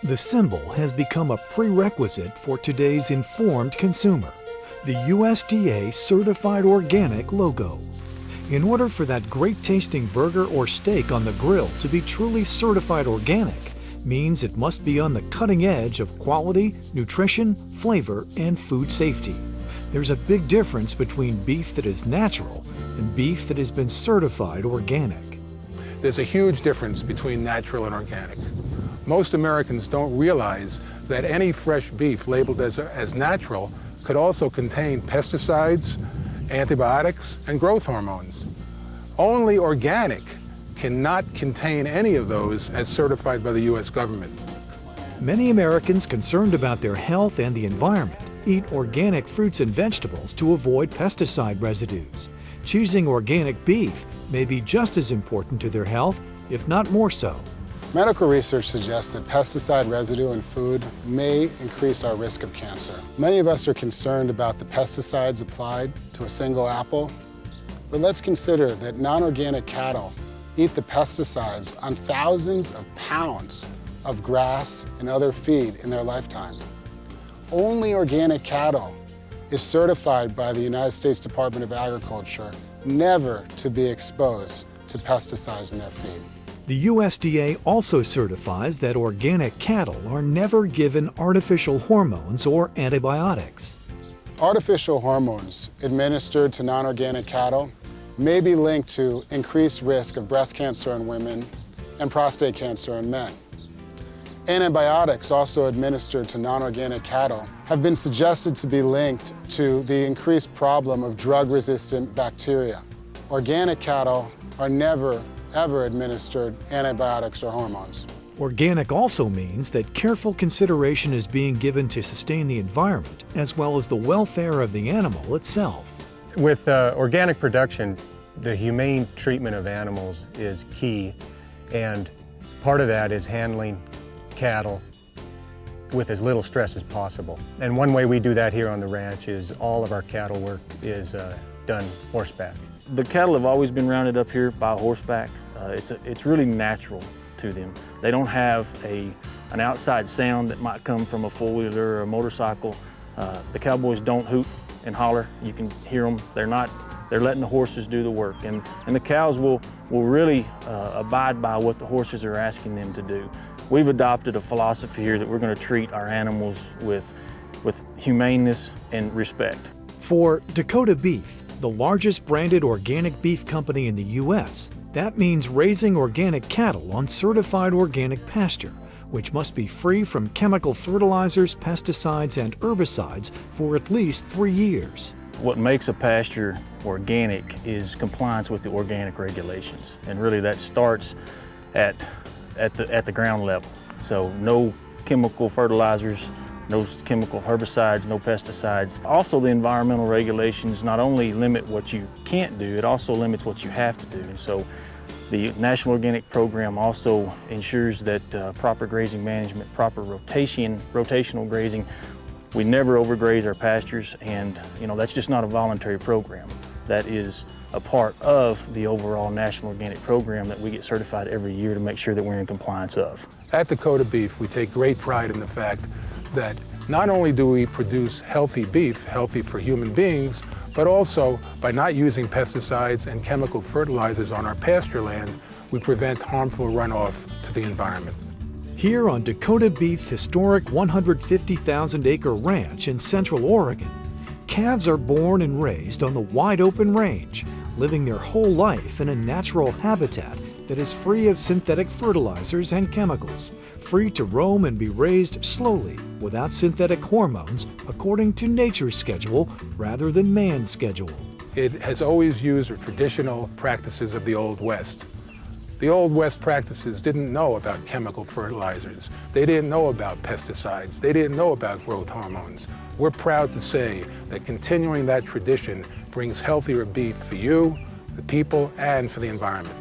The symbol has become a prerequisite for today's informed consumer, the USDA Certified Organic logo. In order for that great-tasting burger or steak on the grill to be truly certified organic, means it must be on the cutting edge of quality, nutrition, flavor, and food safety. There's a big difference between beef that is natural and beef that has been certified organic. There's a huge difference between natural and organic. Most Americans don't realize that any fresh beef labeled as natural could also contain pesticides, antibiotics, and growth hormones. Only organic cannot contain any of those as certified by the U.S. government. Many Americans concerned about their health and the environment eat organic fruits and vegetables to avoid pesticide residues. Choosing organic beef may be just as important to their health, if not more so. Medical research suggests that pesticide residue in food may increase our risk of cancer. Many of us are concerned about the pesticides applied to a single apple, but let's consider that non-organic cattle eat the pesticides on thousands of pounds of grass and other feed in their lifetime. Only organic cattle is certified by the United States Department of Agriculture never to be exposed to pesticides in their feed. The USDA also certifies that organic cattle are never given artificial hormones or antibiotics. Artificial hormones administered to non-organic cattle may be linked to increased risk of breast cancer in women and prostate cancer in men. Antibiotics also administered to non-organic cattle have been suggested to be linked to the increased problem of drug-resistant bacteria. Organic cattle are never ever administered antibiotics or hormones. Organic also means that careful consideration is being given to sustain the environment as well as the welfare of the animal itself. With organic production, the humane treatment of animals is key, and part of that is handling cattle with as little stress as possible. And one way we do that here on the ranch is all of our cattle work is done horseback. The cattle have always been rounded up here by horseback. It's really natural to them. They don't have an outside sound that might come from a four-wheeler or a motorcycle. The cowboys don't hoot and holler. You can hear them. They're letting the horses do the work. And the cows will really abide by what the horses are asking them to do. We've adopted a philosophy here that we're going to treat our animals with humaneness and respect. For Dakota Beef, the largest branded organic beef company in the U.S., that means raising organic cattle on certified organic pasture, which must be free from chemical fertilizers, pesticides, and herbicides for at least 3 years. What makes a pasture organic is compliance with the organic regulations, and really that starts at the ground level. So no chemical fertilizers, no chemical herbicides, no pesticides. Also, the environmental regulations not only limit what you can't do, it also limits what you have to do. And so the National Organic Program also ensures that proper grazing management, proper rotational grazing. We never overgraze our pastures, and that's just not a voluntary program. That is a part of the overall National Organic Program that we get certified every year to make sure that we're in compliance of. At Dakota Beef, we take great pride in the fact that not only do we produce healthy beef, healthy for human beings, but also by not using pesticides and chemical fertilizers on our pasture land, we prevent harmful runoff to the environment. Here on Dakota Beef's historic 150,000-acre ranch in Central Oregon, calves are born and raised on the wide open range, living their whole life in a natural habitat that is free of synthetic fertilizers and chemicals, free to roam and be raised slowly without synthetic hormones according to nature's schedule rather than man's schedule. It has always used the traditional practices of the Old West. The Old West practices didn't know about chemical fertilizers. They didn't know about pesticides. They didn't know about growth hormones. We're proud to say that continuing that tradition brings healthier beef for you, the people, and for the environment.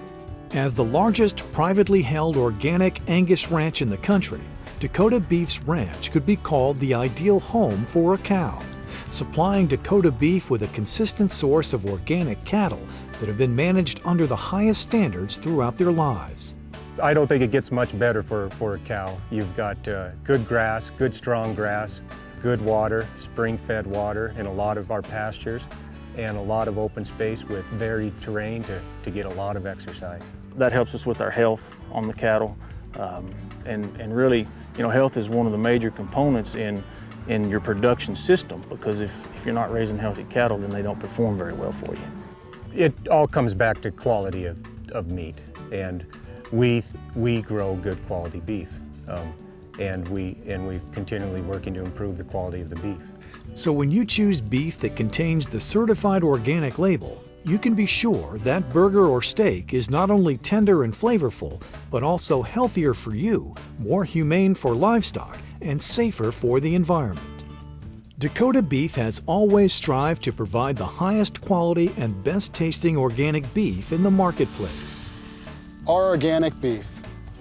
As the largest privately held organic Angus ranch in the country, Dakota Beef's ranch could be called the ideal home for a cow, supplying Dakota Beef with a consistent source of organic cattle that have been managed under the highest standards throughout their lives. I don't think it gets much better for a cow. You've got good grass, good strong grass, good water, spring-fed water in a lot of our pastures, and a lot of open space with varied terrain to get a lot of exercise. That helps us with our health on the cattle. And really, health is one of the major components in your production system, because if you're not raising healthy cattle, then they don't perform very well for you. It all comes back to quality of meat, and we grow good quality beef, and we're continually working to improve the quality of the beef. So when you choose beef that contains the certified organic label, you can be sure that burger or steak is not only tender and flavorful, but also healthier for you, more humane for livestock, and safer for the environment. Dakota Beef has always strived to provide the highest quality and best tasting organic beef in the marketplace. Our organic beef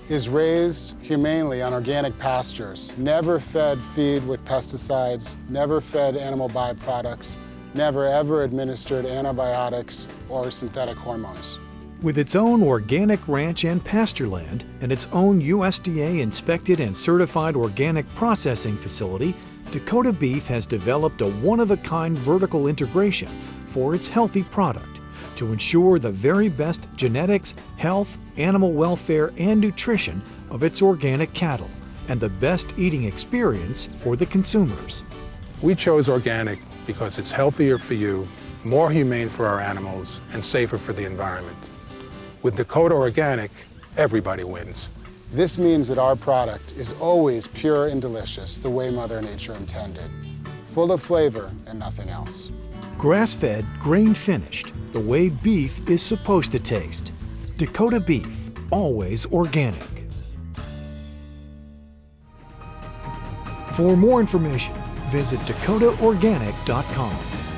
is raised humanely on organic pastures, never fed feed with pesticides, never fed animal byproducts, never ever administered antibiotics or synthetic hormones. With its own organic ranch and pasture land and its own USDA inspected and certified organic processing facility, Dakota Beef has developed a one-of-a-kind vertical integration for its healthy product to ensure the very best genetics, health, animal welfare, and nutrition of its organic cattle, and the best eating experience for the consumers. We chose organic because it's healthier for you, more humane for our animals, and safer for the environment. With Dakota Organic, everybody wins. This means that our product is always pure and delicious, the way Mother Nature intended, full of flavor and nothing else. Grass-fed, grain-finished, the way beef is supposed to taste. Dakota Beef, always organic. For more information, visit dakotaorganic.com.